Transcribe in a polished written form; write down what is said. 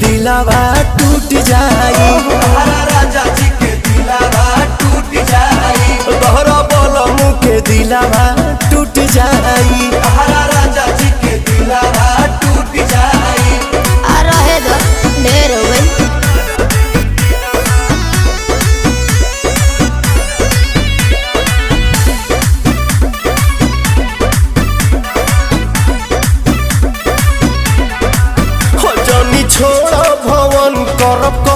दिलावा टूट जाई। राजा जी के दिलावा टूट जाई। तोहरा बोलमू के दिलावा टूट जाई। राजा जी के दिलावा टूट जाई। रहे दो ढेर हो गई। हो जनी छोड़ भवन करब